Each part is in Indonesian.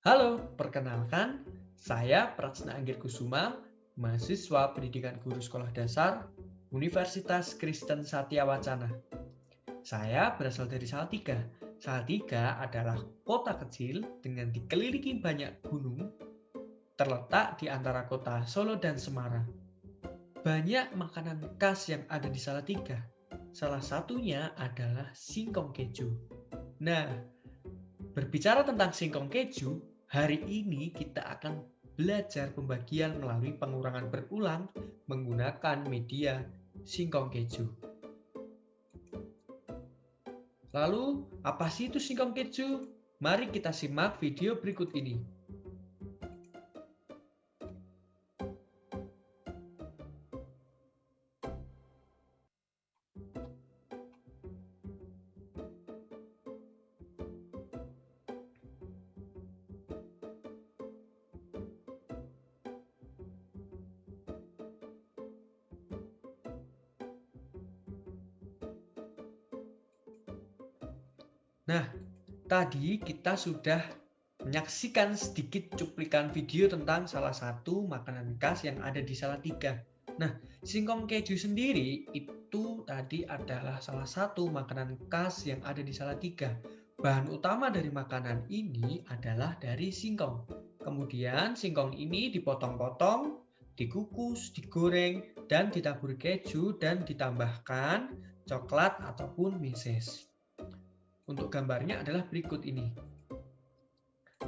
Halo, perkenalkan, saya Prasna Anggir Kusuma, mahasiswa pendidikan guru sekolah dasar Universitas Kristen Satya Wacana. Saya berasal dari Salatiga. Salatiga adalah kota kecil dengan dikelilingi banyak gunung, terletak di antara kota Solo dan Semarang. Banyak makanan khas yang ada di Salatiga. Salah satunya adalah singkong keju. Nah, berbicara tentang singkong keju, hari ini kita akan belajar pembagian melalui pengurangan berulang menggunakan media singkong keju. Lalu, apa sih itu singkong keju? Mari kita simak video berikut ini. Nah, tadi kita sudah menyaksikan sedikit cuplikan video tentang salah satu makanan khas yang ada di Salatiga. Nah, singkong keju sendiri itu tadi adalah salah satu makanan khas yang ada di Salatiga. Bahan utama dari makanan ini adalah dari singkong. Kemudian singkong ini dipotong-potong, dikukus, digoreng, dan ditaburi keju dan ditambahkan coklat ataupun meses. Untuk gambarnya adalah berikut ini.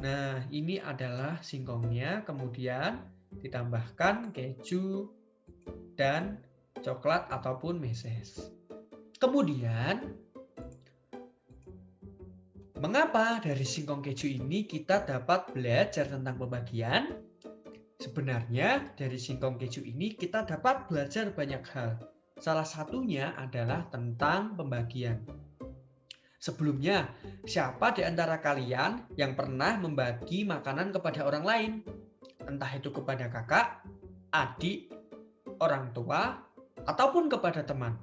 Nah, ini adalah singkongnya, kemudian ditambahkan keju dan coklat ataupun meses. Kemudian, mengapa dari singkong keju ini kita dapat belajar tentang pembagian? Sebenarnya dari singkong keju ini kita dapat belajar banyak hal. Salah satunya adalah tentang pembagian. Sebelumnya, siapa di antara kalian yang pernah membagi makanan kepada orang lain? Entah itu kepada kakak, adik, orang tua, ataupun kepada teman.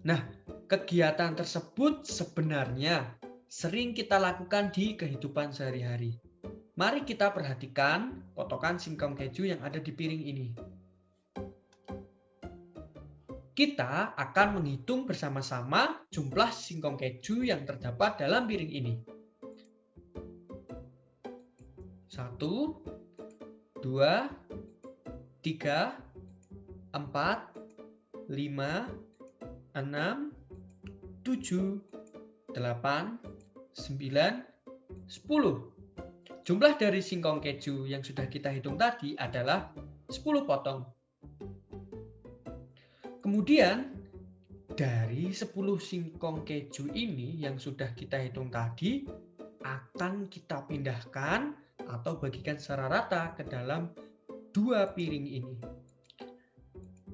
Nah, kegiatan tersebut sebenarnya sering kita lakukan di kehidupan sehari-hari. Mari kita perhatikan potongan singkong keju yang ada di piring ini. Kita akan menghitung bersama-sama jumlah singkong keju yang terdapat dalam piring ini. 1, 2, 3, 4, 5, 6, 7, 8, 9, 10. Jumlah dari singkong keju yang sudah kita hitung tadi adalah 10 potong. Kemudian, dari 10 singkong keju ini yang sudah kita hitung tadi, akan kita pindahkan atau bagikan secara rata ke dalam 2 piring ini.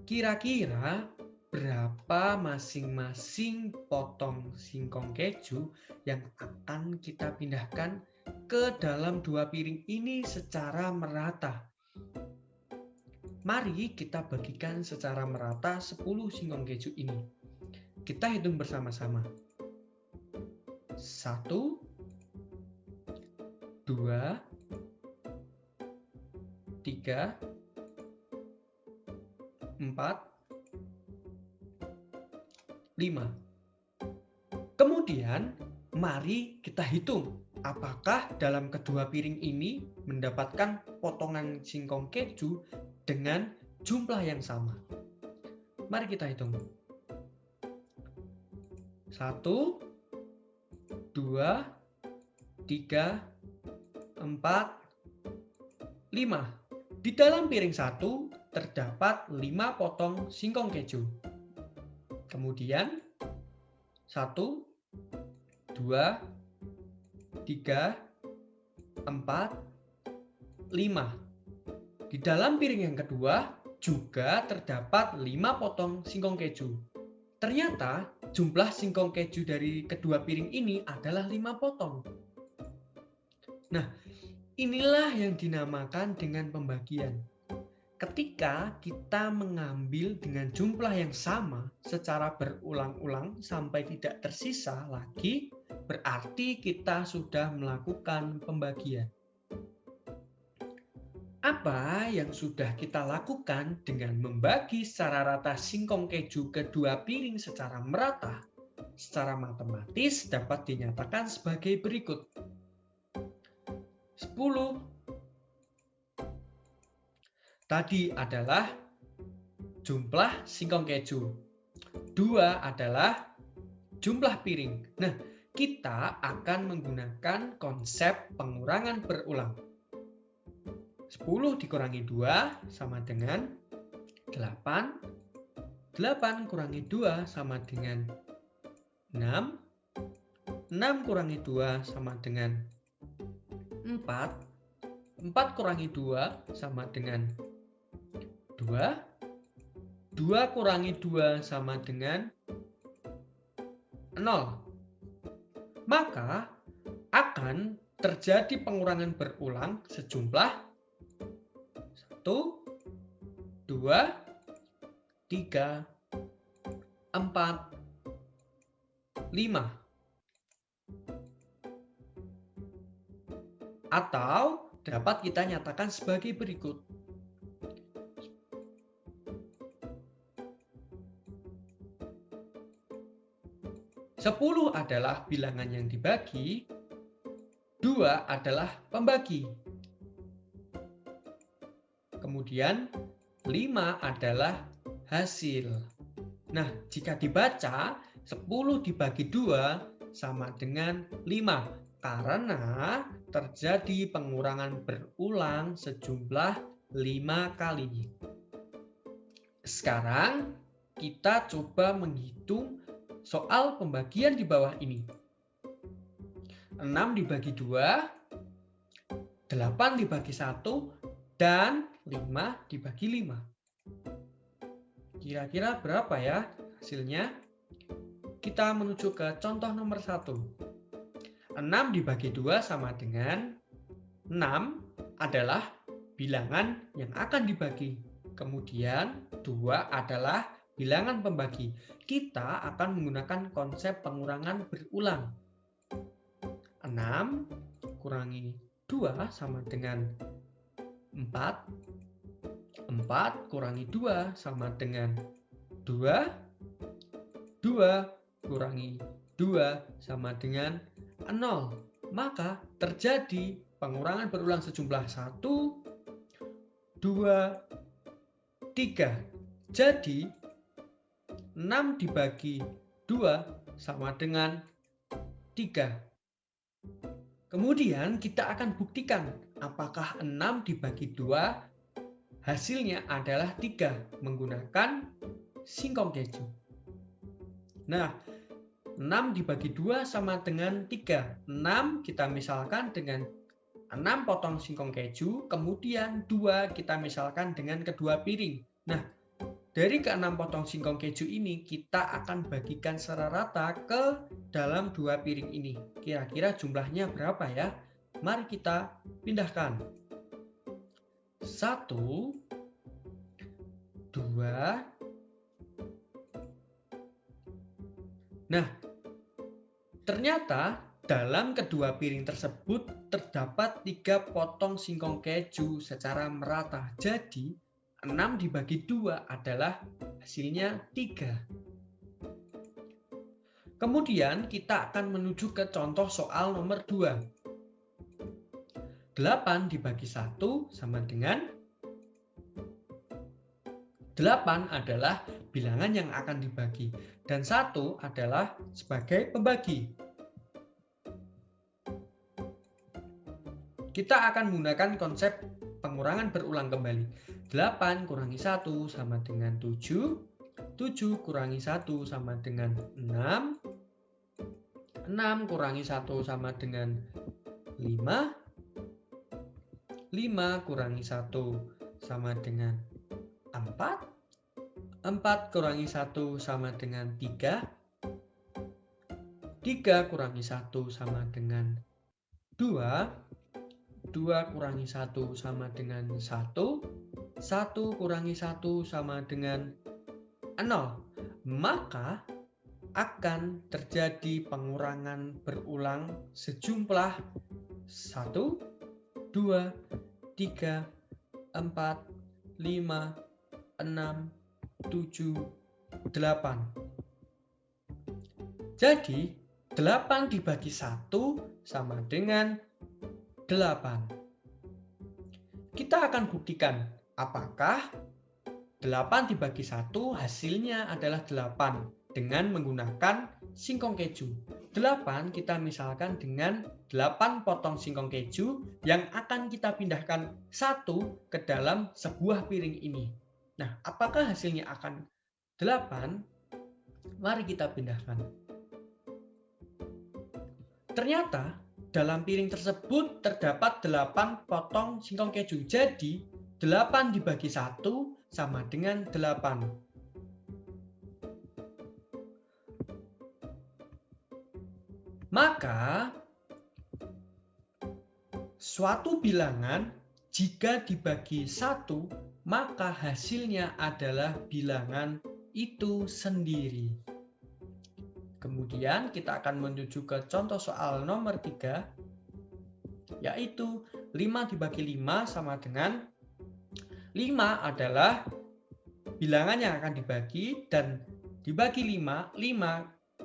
Kira-kira berapa masing-masing potong singkong keju yang akan kita pindahkan ke dalam 2 piring ini secara merata? Mari kita bagikan secara merata 10 singkong keju ini. Kita hitung bersama-sama. 1, 2, 3, 4, 5. Kemudian, mari kita hitung apakah dalam kedua piring ini mendapatkan potongan singkong keju dengan jumlah yang sama. Mari kita hitung. 1, 2, 3, 4, 5. Di dalam piring 1 terdapat 5 potong singkong keju. Kemudian 1, 2, 3, 4, 5. Di dalam piring yang kedua juga terdapat 5 potong singkong keju. Ternyata jumlah singkong keju dari kedua piring ini adalah 5 potong. Nah, inilah yang dinamakan dengan pembagian. Ketika kita mengambil dengan jumlah yang sama secara berulang-ulang sampai tidak tersisa lagi, berarti kita sudah melakukan pembagian. Apa yang sudah kita lakukan dengan membagi secara rata singkong keju ke dua piring secara merata, secara matematis dapat dinyatakan sebagai berikut. 10 tadi adalah jumlah singkong keju. 2 adalah jumlah piring. Nah, kita akan menggunakan konsep pengurangan berulang. 10 dikurangi 2 sama dengan 8. 8 kurangi 2 sama dengan 6. 6 kurangi 2 sama dengan 4. 4 kurangi 2 sama dengan 2. 2 kurangi 2 sama dengan 0. Maka akan terjadi pengurangan berulang sejumlah 1, 2, 3, 4, 5. Atau dapat kita nyatakan sebagai berikut. 10 adalah bilangan yang dibagi, 2 adalah pembagi. Kemudian 5 adalah hasil. Nah, jika dibaca 10 dibagi 2 sama dengan 5 karena terjadi pengurangan berulang sejumlah 5 kali. Sekarang kita coba menghitung soal pembagian di bawah ini. 6 dibagi 2, 8 dibagi 1, dan 5 dibagi 5. Kira-kira berapa ya hasilnya? Kita menuju ke contoh nomor 1. 6 dibagi 2 sama dengan 6 adalah bilangan yang akan dibagi. Kemudian 2 adalah bilangan pembagi. Kita akan menggunakan konsep pengurangan berulang. 6 kurangi 2 sama dengan 4. 4 kurangi 2 sama dengan 2. 2 kurangi 2 sama dengan 0. Maka terjadi pengurangan berulang sejumlah 1, 2, 3. Jadi 6 dibagi 2 sama dengan 3. Kemudian kita akan buktikan apakah 6 dibagi 2 hasilnya adalah 3 menggunakan singkong keju. Nah, 6 dibagi 2 sama dengan 3. 6 kita misalkan dengan 6 potong singkong keju, kemudian 2 kita misalkan dengan kedua piring. Nah, dari ke-6 potong singkong keju ini, kita akan bagikan secara rata ke dalam 2 piring ini. Kira-kira jumlahnya berapa ya? Mari kita pindahkan. 1, 2. Nah, ternyata dalam kedua piring tersebut terdapat 3 potong singkong keju secara merata. Jadi, 6 dibagi 2 adalah hasilnya 3. Kemudian kita akan menuju ke contoh soal nomor 2. 8 dibagi 1 sama dengan 8 adalah bilangan yang akan dibagi dan 1 adalah sebagai pembagi. Kita akan menggunakan konsep pengurangan berulang kembali. 8 kurangi 1 sama dengan 7. 7 kurangi 1 sama dengan 6. 6 kurangi 1 sama dengan 5. 5 kurangi 1 sama dengan 4. 4 kurangi 1 sama dengan 3. 3 kurangi 1 sama dengan 2. 2 kurangi 1 sama dengan 1. 1 kurangi 1 sama dengan 0. Maka akan terjadi pengurangan berulang sejumlah 1, 2, 3, 4, 5, 6, 7, 8. Jadi, 8 dibagi 1 sama dengan 8. Kita akan buktikan apakah 8 dibagi 1 hasilnya adalah 8 dengan menggunakan singkong keju. 8 kita misalkan dengan 8 potong singkong keju yang akan kita pindahkan satu ke dalam sebuah piring ini. Nah, apakah hasilnya akan 8? Mari kita pindahkan. Ternyata dalam piring tersebut terdapat 8 potong singkong keju. Jadi 8 dibagi 1 sama dengan 8. Maka suatu bilangan jika dibagi 1, maka hasilnya adalah bilangan itu sendiri. Kemudian kita akan menuju ke contoh soal nomor 3, yaitu 5 dibagi 5 sama dengan 5 adalah bilangan yang akan dibagi dan dibagi 5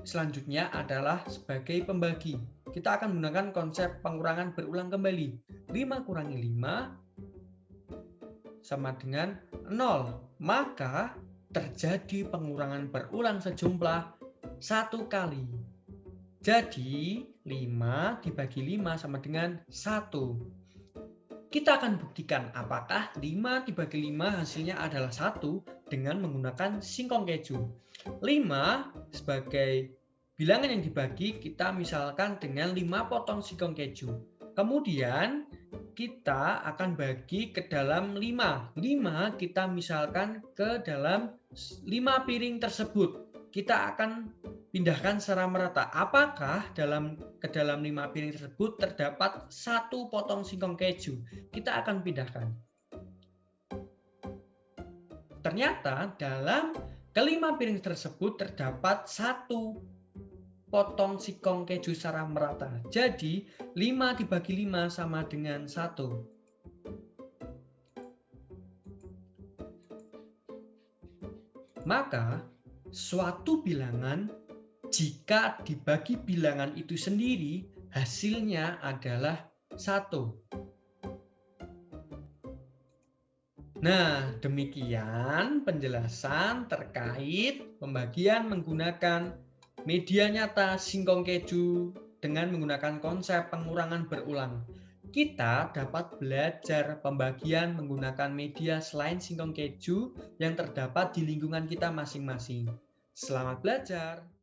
selanjutnya adalah sebagai pembagi. Kita akan menggunakan konsep pengurangan berulang kembali. 5 kurangi 5 sama dengan 0. Maka terjadi pengurangan berulang sejumlah 1 kali. Jadi 5 dibagi 5 sama dengan 1. Kita akan buktikan apakah 5 dibagi 5 hasilnya adalah 1 dengan menggunakan singkong keju. 5 sebagai bilangan yang dibagi kita misalkan dengan 5 potong singkong keju. Kemudian kita akan bagi ke dalam 5. 5 kita misalkan ke dalam 5 piring tersebut. Kita akan pindahkan secara merata. Apakah ke dalam 5 piring tersebut terdapat 1 potong singkong keju? Kita akan pindahkan. Ternyata dalam kelima piring tersebut terdapat 1 potong singkong keju secara merata. Jadi 5 dibagi 5 sama dengan 1. Maka suatu bilangan jika dibagi bilangan itu sendiri hasilnya adalah 1. Nah, demikian penjelasan terkait pembagian menggunakan media nyata singkong keju dengan menggunakan konsep pengurangan berulang. Kita dapat belajar pembagian menggunakan media selain singkong keju yang terdapat di lingkungan kita masing-masing. Selamat belajar!